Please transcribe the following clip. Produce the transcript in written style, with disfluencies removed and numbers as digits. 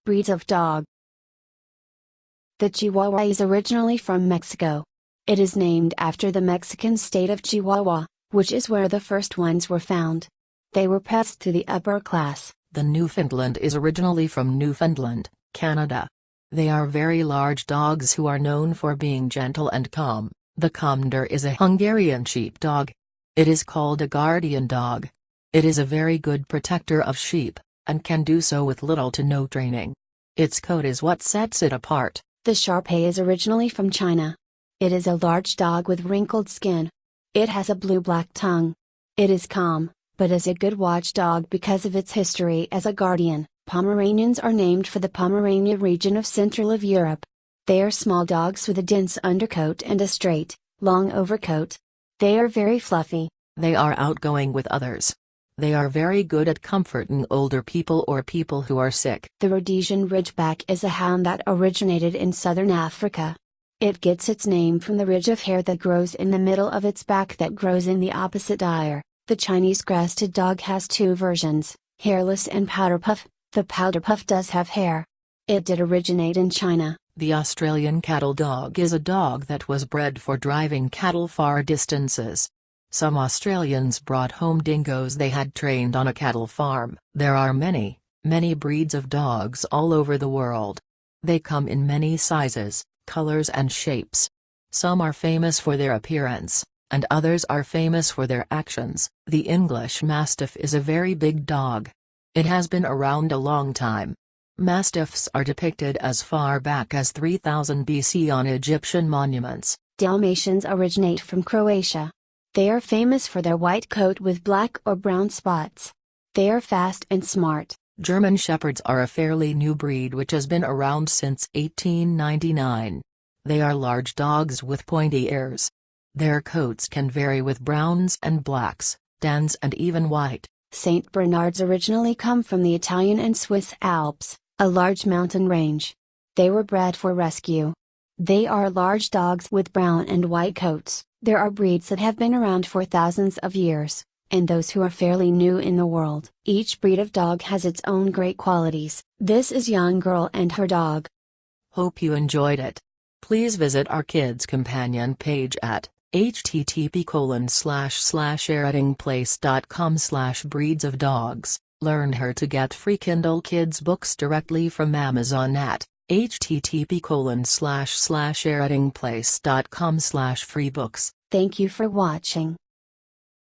Breeds of dog. The Chihuahua is originally from Mexico. It is named after the Mexican state of Chihuahua, which is where the first ones were found. They were pets to the upper class. The Newfoundland is originally from Newfoundland, Canada. They are very large dogs who are known for being gentle and calm. The Komondor is a Hungarian sheepdog. It is called a guardian dog. It is a very good protector of sheep, and can do so with little to no training. Its coat is what sets it apart. The Shar-Pei is originally from China. It is a large dog with wrinkled skin. It has a blue-black tongue. It is calm, but is a good watchdog because of its history as a guardian. Pomeranians are named for the Pomerania region of Central of Europe. They are small dogs with a dense undercoat and a straight, long overcoat. They are very fluffy. They are outgoing with others. They are very good at comforting older people or people who are sick. The Rhodesian Ridgeback is a hound that originated in southern Africa. It gets its name from the ridge of hair that grows in the middle of its back that grows in the opposite ear. The Chinese crested dog has two versions, hairless and powderpuff. The powderpuff does have hair. It did originate in China. The Australian cattle dog is a dog that was bred for driving cattle far distances. Some Australians brought home dingoes they had trained on a cattle farm. There are many, many breeds of dogs all over the world. They come in many sizes, colors and shapes. Some are famous for their appearance, and others are famous for their actions. The English Mastiff is a very big dog. It has been around a long time. Mastiffs are depicted as far back as 3000 BC on Egyptian monuments. Dalmatians originate from Croatia. They are famous for their white coat with black or brown spots. They are fast and smart. German Shepherds are a fairly new breed which has been around since 1899. They are large dogs with pointy ears. Their coats can vary with browns and blacks, tans and even white. Saint Bernards originally come from the Italian and Swiss Alps, a large mountain range. They were bred for rescue. They are large dogs with brown and white coats. There are breeds that have been around for thousands of years, and those who are fairly new in the world. Each breed of dog has its own great qualities. This is Young Girl and her dog. Hope you enjoyed it. Please visit our Kids Companion page at http://shareatingplace.com/breeds-of-dogs. Learn how to get free Kindle Kids books directly from Amazon at http://shareatingplace.com/freebooks. Thank you for watching.